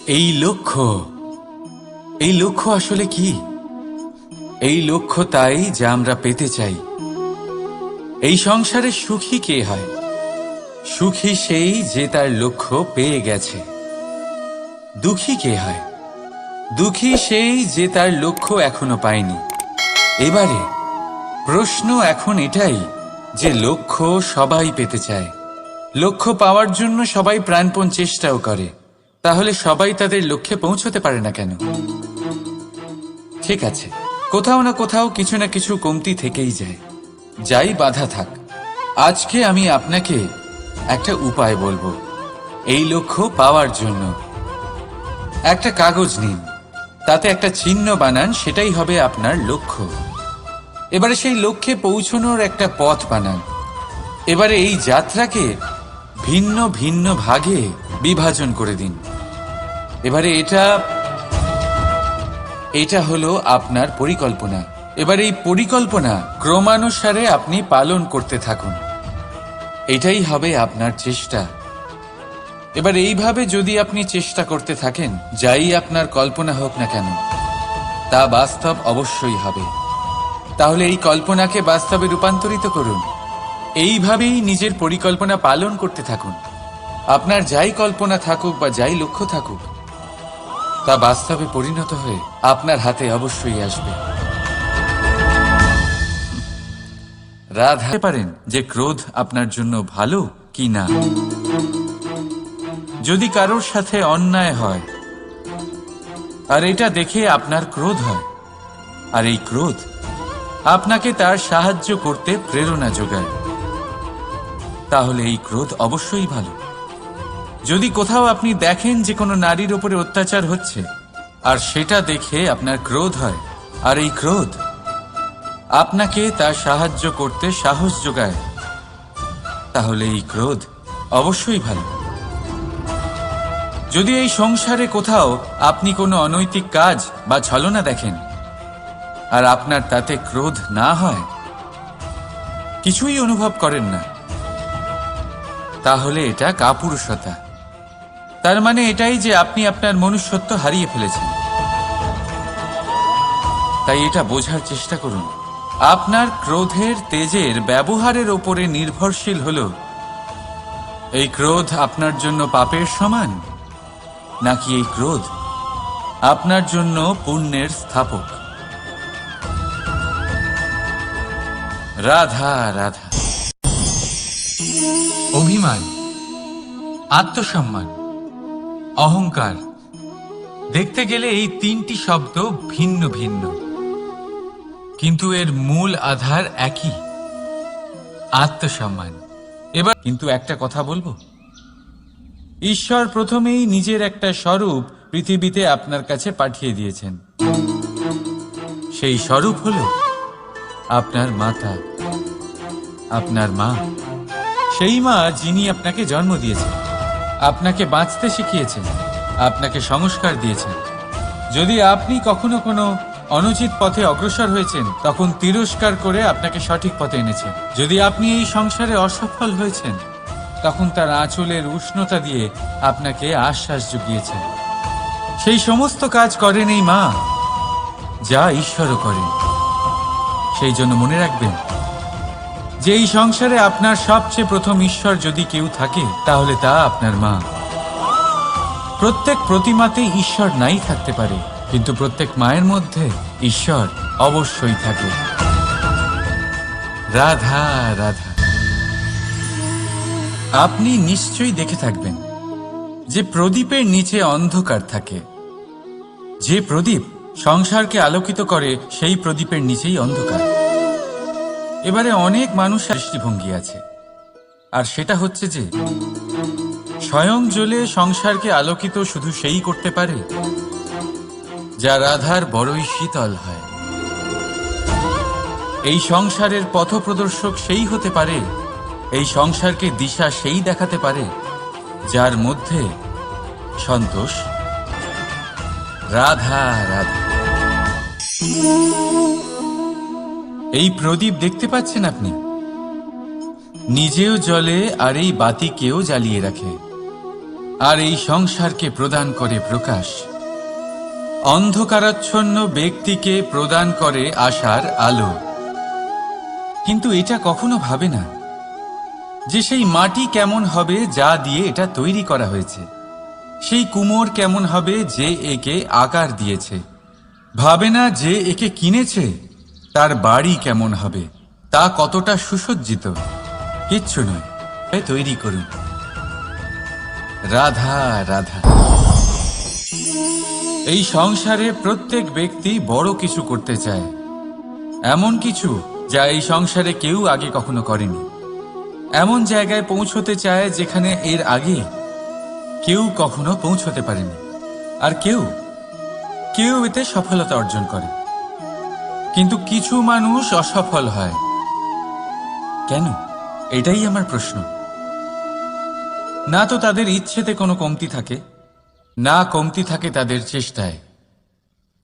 এই লক্ষ্য আসলে কি? এই লক্ষ্য তাই যা আমরা পেতে চাই। এই সংসারে সুখী কে হয়? সুখী সেই যে তার লক্ষ্য পেয়ে গেছে। দুঃখী কে হয়? দুঃখী সেই যে তার লক্ষ্য এখনো পায়নি। এবারে প্রশ্ন এখন এটাই যে লক্ষ্য সবাই পেতে চায়, লক্ষ্য পাওয়ার জন্য সবাই প্রাণপণ চেষ্টাও করে, তাহলে সবাই তাদের লক্ষ্যে পৌঁছতে পারে না কেন? ঠিক আছে, কোথাও না কোথাও কিছু না কিছু কমতি থেকেই যায়, যাই বাধা থাক। আজকে আমি আপনাকে একটা উপায় বলবো এই লক্ষ্য পাওয়ার জন্য। একটা কাগজ নিন, তাতে একটা চিহ্ন বানান, সেটাই হবে আপনার লক্ষ্য। এবারে সেই লক্ষ্যে পৌঁছানোর একটা পথ বানান। এবারে এই যাত্রাকে ভিন্ন ভিন্ন ভাগে বিভাজন করে দিন। এবারে এটা হলো আপনার পরিকল্পনা। এবার এই পরিকল্পনা ক্রমানুসারে আপনি পালন করতে থাকুন, এটাই হবে আপনার চেষ্টা। এবার এইভাবে যদি আপনি চেষ্টা করতে থাকেন, যাই আপনার কল্পনা হোক না কেন তা বাস্তব অবশ্যই হবে। তাহলে এই কল্পনাকে বাস্তবে রূপান্তরিত করুন। এইভাবেই নিজের পরিকল্পনা পালন করতে থাকুন। আপনার যাই কল্পনা থাকুক বা যাই লক্ষ্য থাকুক, তা বাস্তবে পরিণত হয়ে আপনার হাতে অবশ্যই আসবে। রাধা পারেন যে ক্রোধ আপনার জন্য ভালো কি না। যদি কারোর সাথে অন্যায় হয় আর এটা দেখে আপনার ক্রোধ হয়, আর এই ক্রোধ আপনাকে তার সাহায্য করতে প্রেরণা যোগায়, তাহলে এই ক্রোধ অবশ্যই ভালো। যদি কোথাও আপনি দেখেন যে কোনো নারীর উপরে অত্যাচার হচ্ছে আর সেটা দেখে আপনার ক্রোধ হয়, আর এই ক্রোধ আপনাকে তার সাহায্য করতে সাহস যোগায়, তাহলে এই ক্রোধ অবশ্যই ভালো। যদি এই সংসারে কোথাও আপনি কোনো অনৈতিক কাজ বা ছলনা দেখেন আর আপনার তাতে ক্রোধ না হয়, কিছুই অনুভব করেন না, তাহলে এটা কাপুরুষতা। তার মানে এটাই যে আপনি আপনার মনুষ্যত্ব হারিয়ে ফেলেছেন। তাই এটা বোঝার চেষ্টা করুন, আপনার ক্রোধের তেজের ব্যবহারের ওপরে নির্ভরশীল হলো এই ক্রোধ আপনার জন্য পাপের সমান, নাকি এই ক্রোধ আপনার জন্য পুণ্যের স্থাপক। রাধা রাধা। অভিমান, আত্মসম্মান, অহংকার, দেখতে গেলে এই তিনটি শব্দ ভিন্ন ভিন্ন, কিন্তু এর মূল আধার একই, আত্মসম্মান। এবার কিন্তু একটা কথা বলবো, ঈশ্বর প্রথমেই নিজের একটা স্বরূপ পৃথিবীতে আপনার কাছে পাঠিয়ে দিয়েছেন। সেই স্বরূপ হলো আপনার মাতা, আপনার মা। সেই মা যিনি আপনাকে জন্ম দিয়েছেন, আপনাকে বাঁচতে শিখিয়েছেন, আপনাকে সংস্কার দিয়েছেন। যদি আপনি কখনো কোনো অনুচিত পথে অগ্রসর হয়েছেন, তখন তিরস্কার করে আপনাকে সঠিক পথে এনেছেন। যদি আপনি এই সংসারে অসফল হয়েছেন, তখন তার আঁচলের উষ্ণতা দিয়ে আপনাকে আশ্বাস জুগিয়েছেন। সেই সমস্ত কাজ করেন এই মা, যা ঈশ্বরও করেন। সেই জন্য মনে রাখবেন যে এই সংসারে আপনার সবচেয়ে প্রথম ঈশ্বর যদি কেউ থাকে, তাহলে তা আপনার মা। প্রত্যেক প্রতিমাতেই ঈশ্বর নাই থাকতে পারে, কিন্তু প্রত্যেক মায়ের মধ্যে ঈশ্বর অবশ্যই থাকে। রাধা রাধা। আপনি নিশ্চয়ই দেখে থাকবেন যে প্রদীপের নিচে অন্ধকার থাকে। যে প্রদীপ সংসারকে আলোকিত করে, সেই প্রদীপের নিচেই অন্ধকার। এবারে অনেক মানুষের দৃষ্টিভঙ্গি আছে, আর সেটা হচ্ছে যে স্বয়ং জ্বলে সংসারকে আলোকিত শুধু সেই করতে পারে যা রাধার বড়ই শীতল হয়। এই সংসারের পথপ্রদর্শক সেই হতে পারে, এই সংসারকে দিশা সেই দেখাতে পারে যার মধ্যে সন্তোষ। রাধা রাধা। এই প্রদীপ দেখতে পাচ্ছেন আপনি, নিজেও জ্বলে আর এই বাতিকেও জ্বালিয়ে রাখে। আর এই সংসারকে প্রদান করে প্রকাশ। অন্ধকারাচ্ছন্ন ব্যক্তিকে প্রদান করে আশার আলো। কিন্তু এটা কখনো ভাবে না যে সেই মাটি কেমন হবে যা দিয়ে এটা তৈরি করা হয়েছে, সেই কুমোর কেমন হবে যে একে আকার দিয়েছে। ভাবে না যে একে কিনেছে তার বাড়ি কেমন হবে, তা কতটা সুসজ্জিত। কিচ্ছু নয়, তৈরি করুন। রাধা রাধা। এই সংসারে প্রত্যেক ব্যক্তি বড় কিছু করতে চায়, এমন কিছু যা এই সংসারে কেউ আগে কখনো করেনি। এমন জায়গায় পৌঁছতে চায় যেখানে এর আগে কেউ কখনো পৌঁছতে পারেনি। আর কেউ এতে সফলতা অর্জন করে। কিন্তু কিছু মানুষ অসফল হয় কেন? এটাই আমার প্রশ্ন। না তো তাদের ইচ্ছেতে কোনো কমতি থাকে, না কমতি থাকে তাদের চেষ্টায়।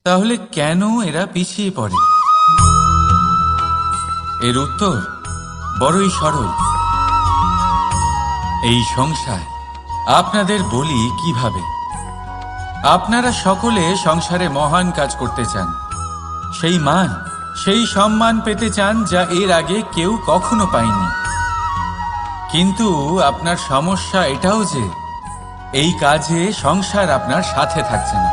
তাহলে কেন এরা পিছিয়ে পড়ে? এর উত্তর বড়ই সরল। এই সংসার। আপনাদের বলি কিভাবে। আপনারা সকলে সংসারে মহান কাজ করতে চান, সেই মান, সেই সম্মান পেতে চান যা এর আগে কেউ কখনো পায়নি। কিন্তু আপনার সমস্যা এটাও যে এই কাজে সংসার আপনার সাথে থাকছে না।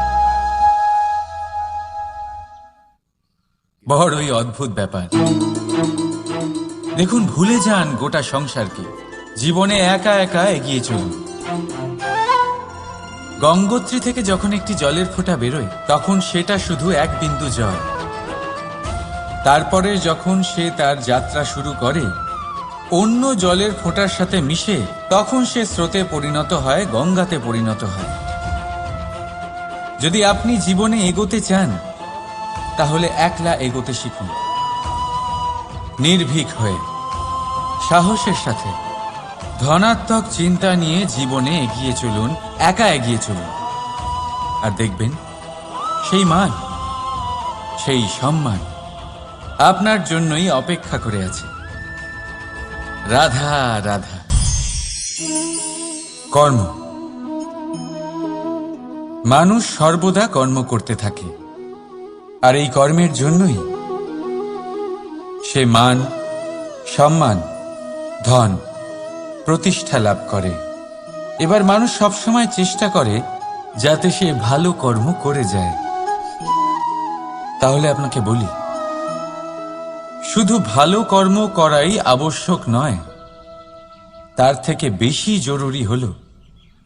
বড়ই অদ্ভুত ব্যাপার। দেখুন, ভুলে যান গোটা সংসারকে। জীবনে একা একা এগিয়ে চলুন। গঙ্গোত্রী থেকে যখন একটি জলের ফোঁটা বেরোয় তখন সেটা শুধু এক বিন্দু জল। তারপরে যখন সে তার যাত্রা শুরু করে অন্য জলের ফোঁটার সাথে মিশে, তখন সে স্রোতে পরিণত হয়, গঙ্গাতে পরিণত হয়। যদি আপনি জীবনে এগোতে চান তাহলে একলা এগোতে শিখুন, নির্ভীক হয়ে, সাহসের সাথে। ধনাত্মক চিন্তা নিয়ে জীবনে এগিয়ে চলুন, একা এগিয়ে চলুন। আর দেখবেন সেই মান, সেই সম্মান আপনার জন্যই অপেক্ষা করে আছে। রাধা রাধা। কর্ম। মানুষ সর্বদা কর্ম করতে থাকে, আর এই কর্মের জন্যই সে মান, সম্মান, ধন, প্রতিষ্ঠা লাভ করে। এবার মানুষ সবসময় চেষ্টা করে যাতে সে ভালো কর্ম করে যায়। তাহলে আপনাকে বলি, শুধু ভালো কর্ম করাই আবশ্যক নয়, তার থেকে বেশি জরুরি হলো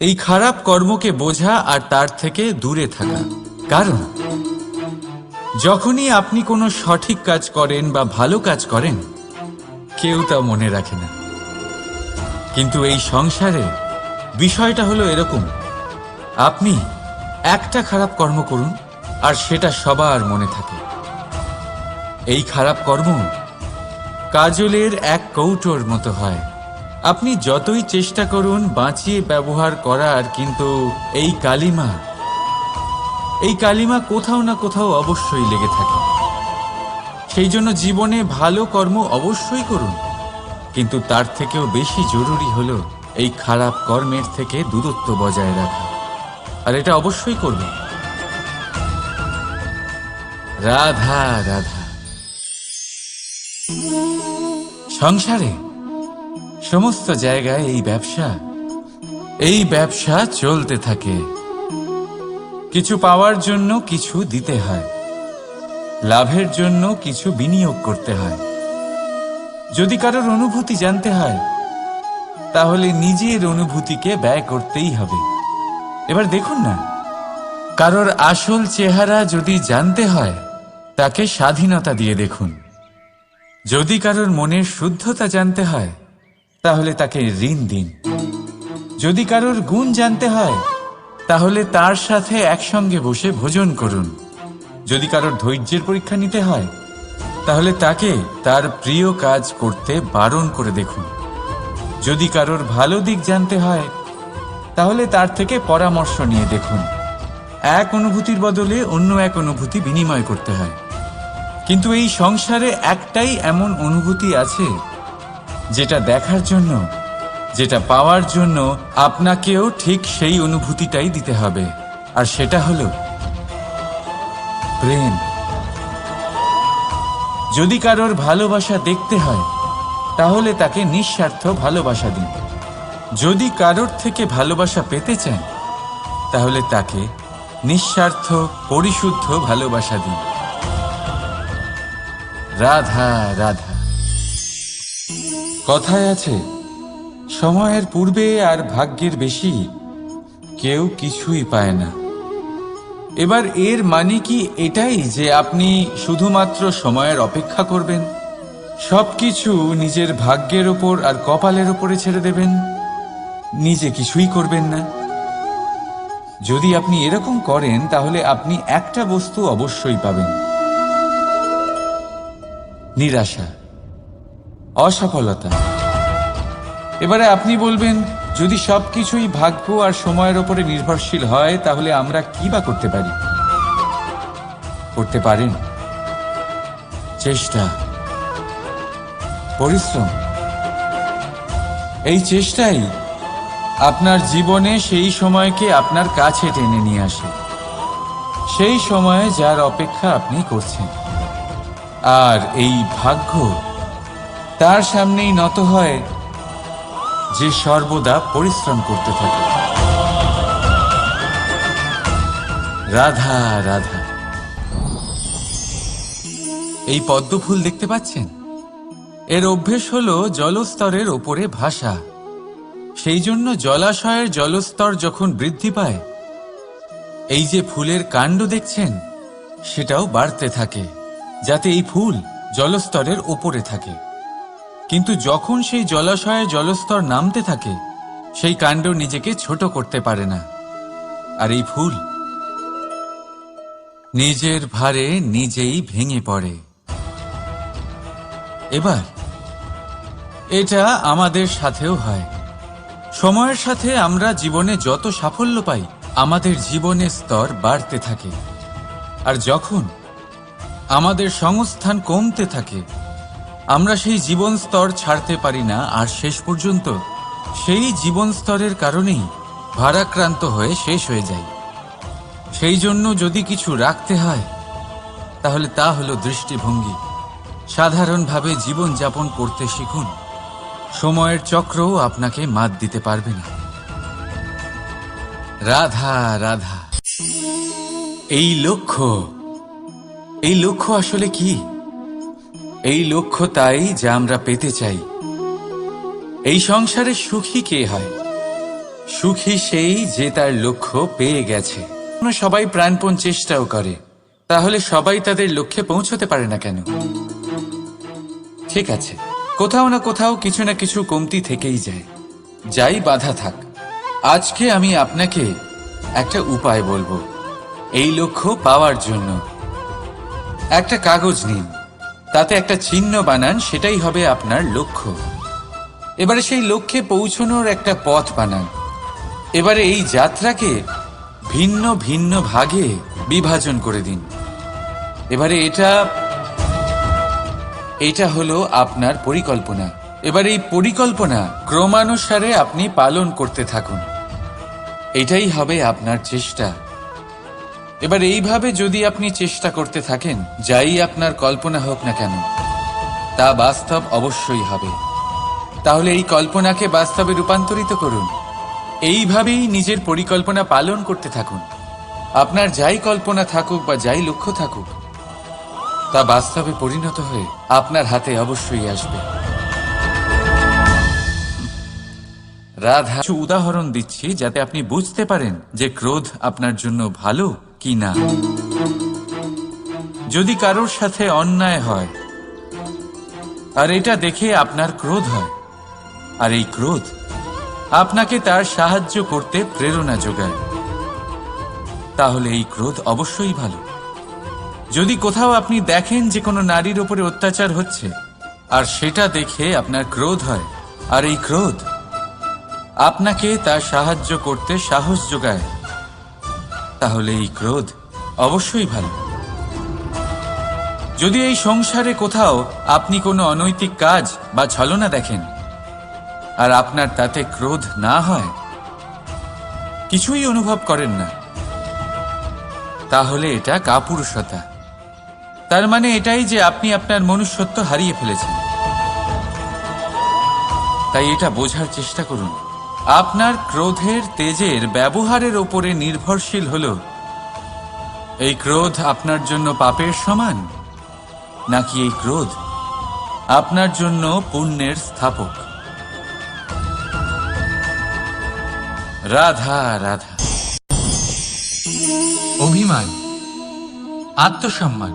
এই খারাপ কর্মকে বোঝা আর তার থেকে দূরে থাকা। কারণ যখনই আপনি কোনো সঠিক কাজ করেন বা ভালো কাজ করেন, কেউ তা মনে রাখে না। কিন্তু এই সংসারে বিষয়টা হলো এরকম, আপনি একটা খারাপ কর্ম করুন আর সেটা সবার মনে থাকে। এই খারাপ কর্ম কাজলের এক কৌটোর মতো হয়। আপনি যতই চেষ্টা করুন বাঁচিয়ে ব্যবহার করার, কিন্তু এই কালিমা কোথাও না কোথাও অবশ্যই লেগে থাকে। সেই জন্য জীবনে ভালো কর্ম অবশ্যই করুন, কিন্তু তার থেকেও বেশি জরুরি হলো এই খারাপ কর্মের থেকে দূরত্ব বজায় রাখা। আর এটা অবশ্যই করবেন। রাধা রাধা। সংসারে সমস্ত জায়গায় এই ব্যবসা চলতে থাকে। কিছু পাওয়ার জন্য কিছু দিতে হয়, লাভের জন্য কিছু বিনিয়োগ করতে হয়। যদি কারোর অনুভূতি জানতে হয় তাহলে নিজের অনুভূতিকে ব্যয় করতেই হবে। এবার দেখুন না, কারোর আসল চেহারা যদি জানতে হয় তাকে স্বাধীনতা দিয়ে দেখুন। যদি কারোর মনের শুদ্ধতা জানতে হয় তাহলে তাকে ঋণ দিন। যদি কারোর গুণ জানতে হয় তাহলে তার সাথে একসঙ্গে বসে ভোজন করুন। যদি কারোর ধৈর্যের পরীক্ষা নিতে হয় তাহলে তাকে তার প্রিয় কাজ করতে বারণ করে দেখুন। যদি কারোর ভালো দিক জানতে হয় তাহলে তার থেকে পরামর্শ নিয়ে দেখুন। এক অনুভূতির বদলে অন্য এক অনুভূতি বিনিময় করতে হয়। কিন্তু এই সংসারে একটাই এমন অনুভূতি আছে যেটা দেখার জন্য যেটা পাওয়ার জন্য আপনাকেও ঠিক সেই অনুভূতিটাই দিতে হবে, আর সেটা হলো প্রেম। যদি কারোর ভালোবাসা দেখতে হয় তাহলে তাকে নিঃস্বার্থ ভালোবাসা দিন। যদি কারোর থেকে ভালোবাসা পেতে চান তাহলে তাকে নিঃস্বার্থ পরিশুদ্ধ ভালোবাসা দিন। রাধা রাধা। কথায় আছে, সময়ের পূর্বে আর ভাগ্যের বেশি কেউ কিছুই পায় না। এবার এর মানে কি এটাই যে আপনি শুধুমাত্র সময়ের অপেক্ষা করবেন, সবকিছু নিজের ভাগ্যের ওপর আর কপালের ওপরে ছেড়ে দেবেন, নিজে কিছুই করবেন না? যদি আপনি এরকম করেন তাহলে আপনি একটা বস্তু অবশ্যই পাবেন: নিরাশা, অসফলতা। এবারে আপনি বলবেন, যদি সবকিছুই ভাগ্য আর সময়ের ওপরে নির্ভরশীল হয় তাহলে আমরা কি বা করতে পারি? করতে পারেন চেষ্টা, পরিশ্রম। এই চেষ্টাই আপনার জীবনে সেই সময়কে আপনার কাছে টেনে নিয়ে আসে, সেই সময়ে যার অপেক্ষা আপনি করছেন। আর এই ভাগ্য তার সামনেই নত হয় যে সর্বদা পরিশ্রম করতে থাকে। রাধা রাধা। এই পদ্ম ফুল দেখতে পাচ্ছেন? এর অভ্যেস হলো জলস্তরের ওপরে ভাসা। সেই জন্য জলাশয়ের জলস্তর যখন বৃদ্ধি পায়, এই যে ফুলের কাণ্ড দেখছেন সেটাও বাড়তে থাকে, যাতে এই ফুল জলস্তরের ওপরে থাকে। কিন্তু যখন সেই জলাশয়ে জলস্তর নামতে থাকে, সেই কাণ্ড নিজেকে ছোট করতে পারে না, আর এই ফুল নিজের ভারে নিজেই ভেঙে পড়ে। এবার এটা আমাদের সাথেও হয়। সময়ের সাথে আমরা জীবনে যত সাফল্য পাই, আমাদের জীবনের স্তর বাড়তে থাকে। আর যখন আমাদের সংস্থান কমতে থাকে, আমরা সেই জীবন স্তর ছাড়তে পারি না, আর শেষ পর্যন্ত সেই জীবন স্তরের কারণেই ভারাক্রান্ত হয়ে শেষ হয়ে যায়। সেই জন্য যদি কিছু রাখতে হয় তাহলে তা হলো দৃষ্টিভঙ্গি। সাধারণভাবে জীবন যাপন করতে শিখুন, সময়ের চক্রও আপনাকে মাত দিতে পারবে না। রাধা রাধা। এই লক্ষ্য আসলে কি? এই লক্ষ্য তাই যা আমরা পেতে চাই। এই সংসারে সুখী কে হয়? সুখী সেই যে তার লক্ষ্য পেয়ে গেছে। সবাই প্রাণপণ চেষ্টাও করে, তাহলে সবাই তাদের লক্ষ্যে পৌঁছতে পারে না কেন? ঠিক আছে, কোথাও না কোথাও কিছু না কিছু কমতি থেকেই যায়, যাই বাধা থাক। আজকে আমি আপনাকে একটা উপায় বলবো এই লক্ষ্য পাওয়ার জন্য। একটা কাগজ নিন, তাতে একটা চিহ্ন বানান, সেটাই হবে আপনার লক্ষ্য। এবারে সেই লক্ষ্যে পৌঁছানোর একটা পথ বানান। এবারে এই যাত্রাকে ভিন্ন ভিন্ন ভাগে বিভাজন করে দিন। এবারে এটা হলো আপনার পরিকল্পনা। এবার এই পরিকল্পনা ক্রমানুসারে আপনি পালন করতে থাকুন, এটাই হবে আপনার চেষ্টা। এবার এইভাবে যদি আপনি চেষ্টা করতে থাকেন, যাই আপনার কল্পনা হোক না কেন, তা বাস্তব অবশ্যই হবে। তাহলে এই কল্পনাকে বাস্তবে রূপান্তরিত করুন। এইভাবেই নিজের পরিকল্পনা পালন করতে থাকুন। আপনার যাই কল্পনা থাকুক বা যাই লক্ষ্য থাকুক, তা বাস্তবে পরিণত হয়ে আপনার হাতে অবশ্যই আসবে। রাধা। কিছু উদাহরণ দিচ্ছি যাতে আপনি বুঝতে পারেন যে ক্রোধ আপনার জন্য ভালো কি না। যদি কারোর সাথে অন্যায় হয় আর এটা দেখে আপনার ক্রোধ হয়, আর এই ক্রোধ আপনাকে তার সাহায্য করতে প্রেরণা যোগায়, তাহলে এই ক্রোধ অবশ্যই ভালো। যদি কোথাও আপনি দেখেন যে কোনো নারীর উপরে অত্যাচার হচ্ছে আর সেটা দেখে আপনার ক্রোধ হয়, আর এই ক্রোধ আপনাকে তার সাহায্য করতে সাহস যোগায়, তাহলে এই ক্রোধ অবশ্যই ভালো। যদি এই সংসারে কোথাও আপনি কোনো অনৈতিক কাজ বা ছলনা দেখেন আর আপনার তাতে ক্রোধ না হয়, কিছুই অনুভব করেন না, তাহলে এটা কাপুরুষতা। তার মানে এটাই যে আপনি আপনার মনুষ্যত্ব হারিয়ে ফেলেছেন। তাই এটা বোঝার চেষ্টা করুন, আপনার ক্রোধের তেজের ব্যবহারের ওপরে নির্ভরশীল হলো এই ক্রোধ আপনার জন্য পাপের সমান, নাকি এই ক্রোধ আপনার জন্য পুণ্যের স্থাপক। রাধা রাধা। অভিমান, আত্মসম্মান,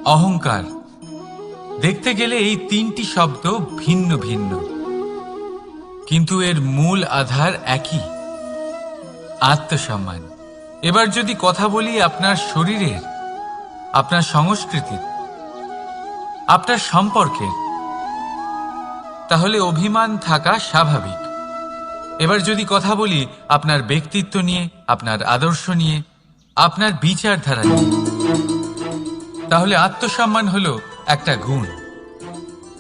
অহংকার, দেখতে গেলে এই তিনটি শব্দ ভিন্ন ভিন্ন, কিন্তু এর মূল আধার একই, আত্মসম্মান। এবার যদি কথা বলি আপনার শরীরের, আপনার সংস্কৃতির, আপনার সম্পর্কের, তাহলে অভিমান থাকা স্বাভাবিক। এবার যদি কথা বলি আপনার ব্যক্তিত্ব নিয়ে, আপনার আদর্শ নিয়ে, আপনার বিচারধারা নিয়ে, তাহলে আত্মসম্মান হলো একটা গুণ।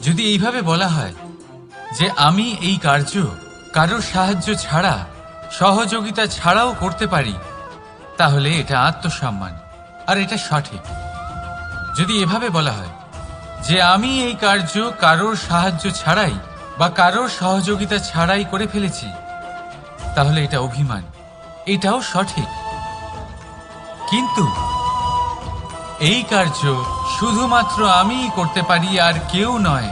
যদি এইভাবে বলা হয় যে আমি এই কার্য কারোর সাহায্য ছাড়া, সহযোগিতা ছাড়াও করতে পারি, তাহলে এটা আত্মসম্মান, আর এটা সঠিক। যদি এভাবে বলা হয় যে আমি এই কার্য কারোর সাহায্য ছাড়াই বা কারোর সহযোগিতা ছাড়াই করে ফেলেছি, তাহলে এটা অভিমান, এটাও সঠিক। কিন্তু এই কার্য শুধুমাত্র আমিই করতে পারি আর কেউ নয়,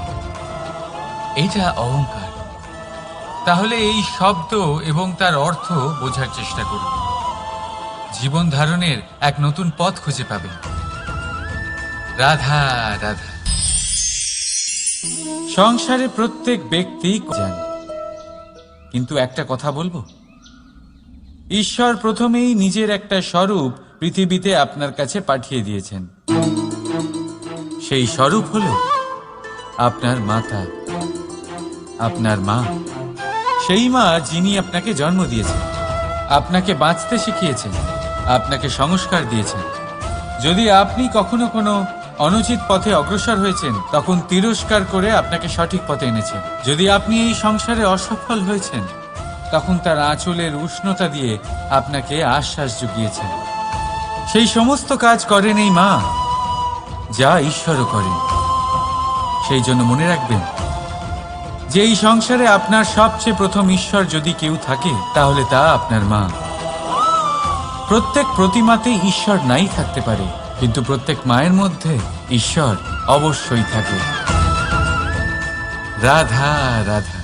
এটা অহংকার। তাহলে এই শব্দ এবং তার অর্থ বোঝার চেষ্টা করুন, জীবন ধারণের এক নতুন পথ খুঁজে পাবেন। রাধা রাধা। সংসারে প্রত্যেক ব্যক্তি জানে, কিন্তু একটা কথা বলবো, ঈশ্বর প্রথমেই নিজের একটা স্বরূপ পৃথিবীতে আপনার কাছে পাঠিয়ে দিয়েছেন। সেই স্বরূপ হলো আপনার মাতা, আপনার মা। সেই মা যিনি আপনাকে জন্ম দিয়েছেন, আপনাকে বাঁচতে শিখিয়েছেন, আপনাকে সংস্কার দিয়েছেন। যদি আপনি কখনো কোনো অনুচিত পথে অগ্রসর হয়েছেন, তখন তিরস্কার করে আপনাকে সঠিক পথে এনেছেন। যদি আপনি এই সংসারে অসফল হয়েছেন, তখন তার আঁচলের উষ্ণতা দিয়ে আপনাকে আশ্বাস জুগিয়েছেন। সেই সমস্ত কাজ করেন এই মা, যা ঈশ্বরও করেন। সেই জন্য মনে রাখবেন যে এই সংসারে আপনার সবচেয়ে প্রথম ঈশ্বর যদি কেউ থাকে, তাহলে তা আপনার মা। প্রত্যেক প্রতিমাতেই ঈশ্বর নাই থাকতে পারে, কিন্তু প্রত্যেক মায়ের মধ্যে ঈশ্বর অবশ্যই থাকে। রাধা রাধা।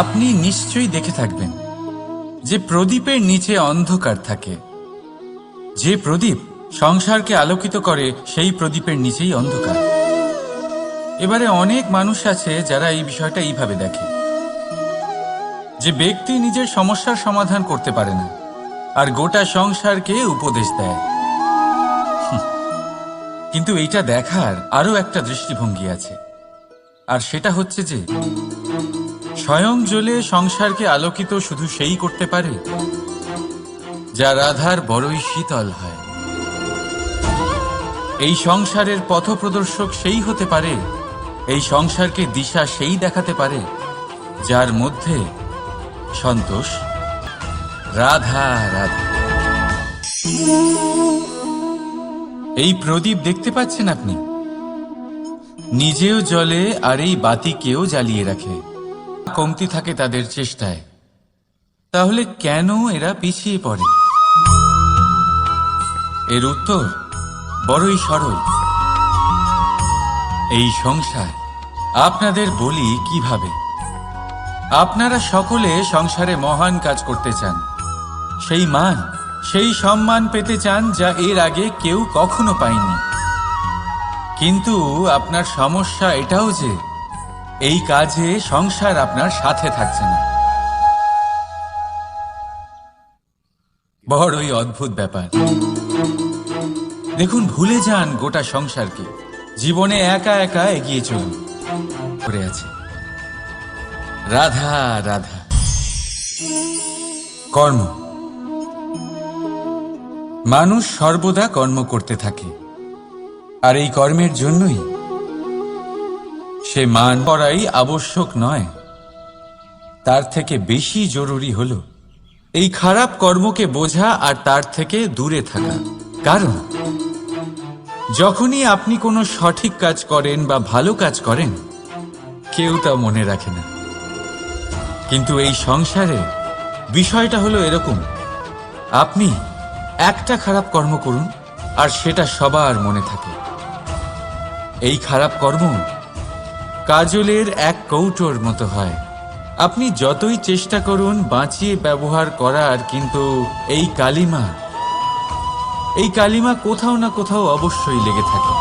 আপনি নিশ্চয়ই দেখে থাকবেন যে প্রদীপের নিচে অন্ধকার থাকে। যে প্রদীপ সংসারকে আলোকিত করে, সেই প্রদীপের নিচেই অন্ধকার। এবারে অনেক মানুষ আছে যারা এই বিষয়টা এইভাবে দেখে যে ব্যক্তি নিজের সমস্যার সমাধান করতে পারে না, আর গোটা সংসারকে উপদেশ দেয়। কিন্তু এইটা দেখার আরো একটা দৃষ্টিভঙ্গি আছে, আর সেটা হচ্ছে যে স্বয়ং জ্বলে সংসারকে আলোকিত শুধু সেই করতে পারে যা রাধার বড়ই শীতল হয়। এই সংসারের পথপ্রদর্শক সেই হতে পারে, এই সংসারকে দিশা সেই দেখাতে পারে যার মধ্যে সন্তোষ। রাধা রাধা। এই প্রদীপ দেখতে পাচ্ছেন আপনি, নিজেও জ্বলে আর এই বাতিকেও জ্বালিয়ে রাখে। কমতি থাকে তাদের চেষ্টায়, তাহলে কেন এরা পিছিয়ে পড়ে? এর উত্তর বড়ই সরল। এই সংসার আপনাদের বলি কিভাবে। আপনারা সকলে সংসারে মহান কাজ করতে চান, সেই মান, সেই সম্মান পেতে চান যা এর আগে কেউ কখনো পায়নি। কিন্তু আপনার সমস্যা এটাও যে এই কাজে সংসার আপনার সাথে থাকছে না। বড়ই অদ্ভুত ব্যাপার। দেখুন, ভুলে যান গোটা সংসারকে, জীবনে একা একা এগিয়ে চলুন করে আছে। রাধা রাধা। কর্ম। মানুষ সর্বদা কর্ম করতে থাকে, আর এই কর্মের জন্যই সে মান করাই আবশ্যক নয়, তার থেকে বেশি জরুরি হল এই খারাপ কর্মকে বোঝা আর তার থেকে দূরে থাকা। কারণ যখনই আপনি কোনো সঠিক কাজ করেন বা ভালো কাজ করেন, কেউ তা মনে রাখে না। কিন্তু এই সংসারে বিষয়টা হলো এরকম, আপনি একটা খারাপ কর্ম করুন আর সেটা সবার মনে থাকে। এই খারাপ কর্ম কাজলের এক কৌটোর মতো হয়। আপনি যতই চেষ্টা করুন বাঁচিয়ে ব্যবহার করার, কিন্তু এই কালিমা কোথাও না কোথাও অবশ্যই লেগে থাকে।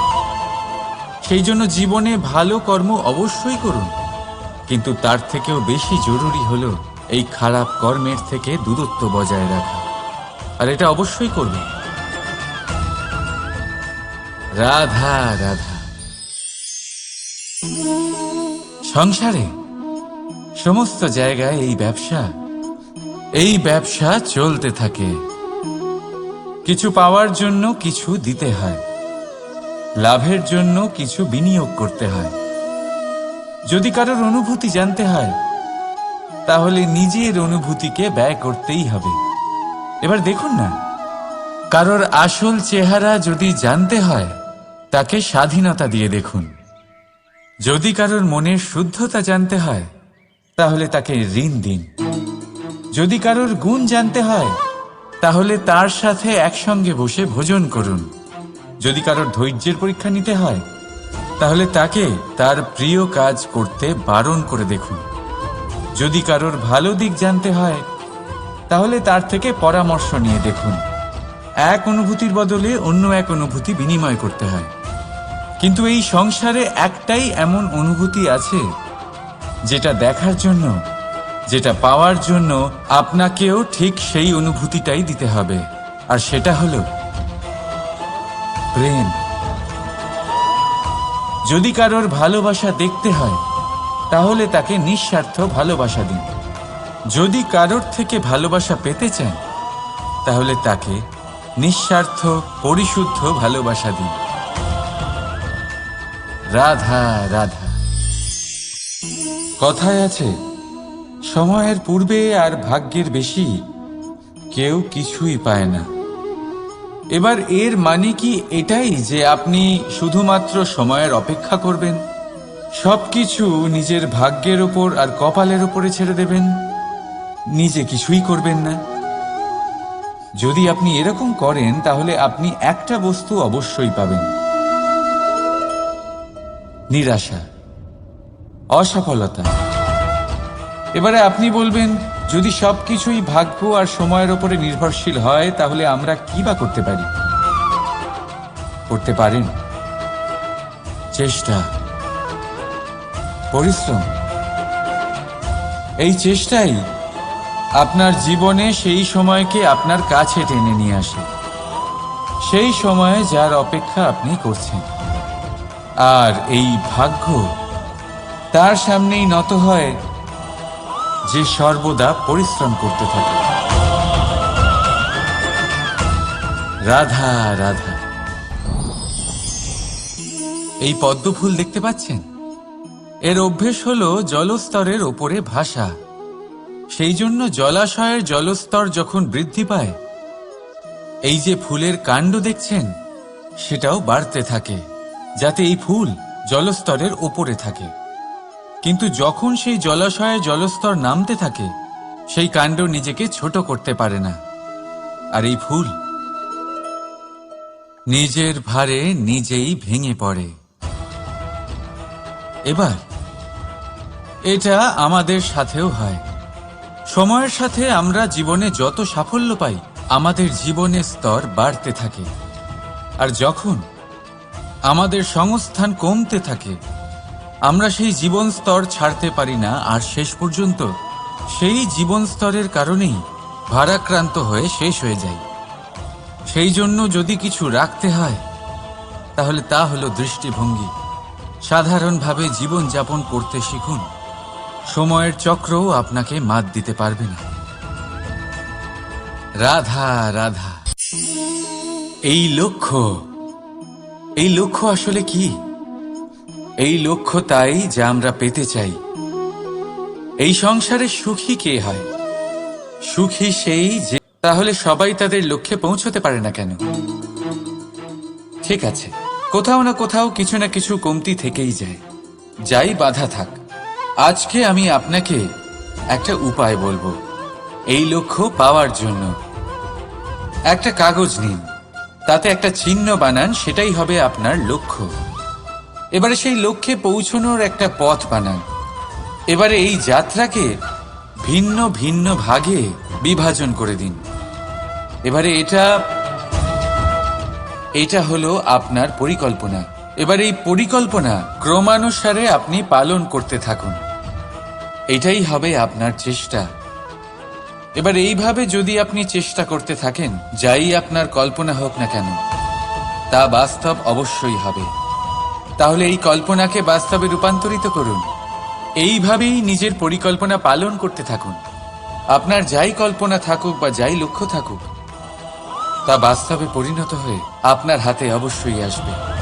সেই জন্য জীবনে ভালো কর্ম অবশ্যই করুন, কিন্তু তার থেকেও বেশি জরুরি হলো এই খারাপ কর্মের থেকে দূরত্ব বজায় রাখা। আর এটা অবশ্যই করবেন। রাধা রাধা। সংসারে সমস্ত জায়গায় এই ব্যবসা চলতে থাকে। কিছু পাওয়ার জন্য কিছু দিতে হয়, লাভের জন্য কিছু বিনিয়োগ করতে হয়। যদি কারোর অনুভূতি জানতে হয়, তাহলে নিজের অনুভূতিকে ব্যয় করতেই হবে। এবার দেখুন না, কারোর আসল চেহারা যদি জানতে হয়, তাকে স্বাধীনতা দিয়ে দেখুন। যদি কারোর মনের শুদ্ধতা জানতে হয়, তাহলে তাকে ঋণ দিন। যদি কারোর গুণ জানতে হয়, তাহলে তার সাথে একসঙ্গে বসে ভোজন করুন। যদি কারোর ধৈর্যের পরীক্ষা নিতে হয়, তাহলে তাকে তার প্রিয় কাজ করতে বারণ করে দেখুন। যদি কারোর ভালো দিক জানতে হয়, তাহলে তার থেকে পরামর্শ নিয়ে দেখুন। এক অনুভূতির বদলে অন্য এক অনুভূতি বিনিময় করতে হয়। কিন্তু এই সংসারে একটাই এমন অনুভূতি আছে, যেটা দেখার জন্য, যেটা পাওয়ার জন্য আপনাকেও ঠিক সেই অনুভূতিটাই দিতে হবে। আর সেটা হলো প্রেম। যদি কারোর ভালোবাসা দেখতে হয়, তাহলে তাকে নিঃস্বার্থ ভালোবাসা দিন। যদি কারোর থেকে ভালোবাসা পেতে চান, তাহলে তাকে নিঃস্বার্থ পরিশুদ্ধ ভালোবাসা দিন। রাধা রাধা। কথায় আছে, সময়ের পূর্বে আর ভাগ্যের বেশি কেউ কিছুই পায় না। এবার এর মানে কি এটাই যে আপনি শুধুমাত্র সময়ের অপেক্ষা করবেন, সবকিছু নিজের ভাগ্যের ওপর আর কপালের ওপরে ছেড়ে দেবেন, নিজে কিছুই করবেন না? যদি আপনি এরকম করেন, তাহলে আপনি একটা বস্তু অবশ্যই পাবেন: নিরাশা, অসফলতা। এবারে আপনি বলবেন, যদি সবকিছুই ভাগ্য আর সময়ের ওপরে নির্ভরশীল হয়, তাহলে আমরা কি বা করতে পারি? করতে পারেন চেষ্টা, পরিশ্রম। এই চেষ্টাই আপনার জীবনে সেই সময়কে আপনার কাছে টেনে নিয়ে আসে, সেই সময়ে যার অপেক্ষা আপনি করছেন। আর এই ভাগ্য তার সামনেই নত হয়, যে সর্বদা পরিশ্রম করতে থাকে। রাধা রাধা। এই পদ্মফুল দেখতে পাচ্ছেন? এর অভ্যেস হলো জলস্তরের ওপরে ভাসা। সেই জন্য জলাশয়ের জলস্তর যখন বৃদ্ধি পায়, এই যে ফুলের কাণ্ড দেখছেন, সেটাও বাড়তে থাকে, যাতে এই ফুল জলস্তরের ওপরে থাকে। কিন্তু যখন সেই জলাশয়ে জলস্তর নামতে থাকে, সেই কাণ্ড নিজেকে ছোট করতে পারে না, আর এই ফুল নিজের ভারে নিজেই ভেঙে পড়ে। এবার এটা আমাদের সাথেও হয়। সময়ের সাথে আমরা জীবনে যত সাফল্য পাই, আমাদের জীবনের স্তর বাড়তে থাকে। আর যখন আমাদের সংস্থান কমতে থাকে, আমরা সেই জীবন স্তর ছাড়তে পারি না, আর শেষ পর্যন্ত সেই জীবন স্তরের কারণেই ভারাক্রান্ত হয়ে শেষ হয়ে যায়। সেই জন্য যদি কিছু রাখতে হয়, তাহলে তা হলো দৃষ্টিভঙ্গি। সাধারণভাবে জীবন যাপন করতে শিখুন। সময়ের চক্রও আপনাকে মাত দিতে পারবে না। রাধা রাধা। এই লক্ষ্য আসলে কি? এই লক্ষ্য তাই যা আমরা পেতে চাই। এই সংসারে সুখী কে হয়? সুখী সেই যে। তাহলে সবাই তাদের লক্ষ্যে পৌঁছতে পারে না কেন? ঠিক আছে, কোথাও না কোথাও কিছু না কিছু কমতি থেকেই যায়। যাই বাধা থাক, আজকে আমি আপনাকে একটা উপায় বলবো এই লক্ষ্য পাওয়ার জন্য। একটা কাগজ নিন, তাতে একটা চিহ্ন বানান, সেটাই হবে আপনার লক্ষ্য। এবারে সেই লক্ষ্যে পৌঁছানোর একটা পথ বানান। এবারে এই যাত্রাকে ভিন্ন ভিন্ন ভাগে বিভাজন করে দিন। এবারে এটা হলো আপনার পরিকল্পনা। এবার এই পরিকল্পনা ক্রমানুসারে আপনি পালন করতে থাকুন। এটাই হবে আপনার চেষ্টা। এবার এইভাবে যদি আপনি চেষ্টা করতে থাকেন, যাই আপনার কল্পনা হোক না কেন, তা বাস্তব অবশ্যই হবে। তাহলে এই কল্পনাকে বাস্তবে রূপান্তরিত করুন। এইভাবেই নিজের পরিকল্পনা পালন করতে থাকুন। আপনার যাই কল্পনা থাকুক বা যাই লক্ষ্য থাকুক, তা বাস্তবে পরিণত হয়ে আপনার হাতে অবশ্যই আসবে।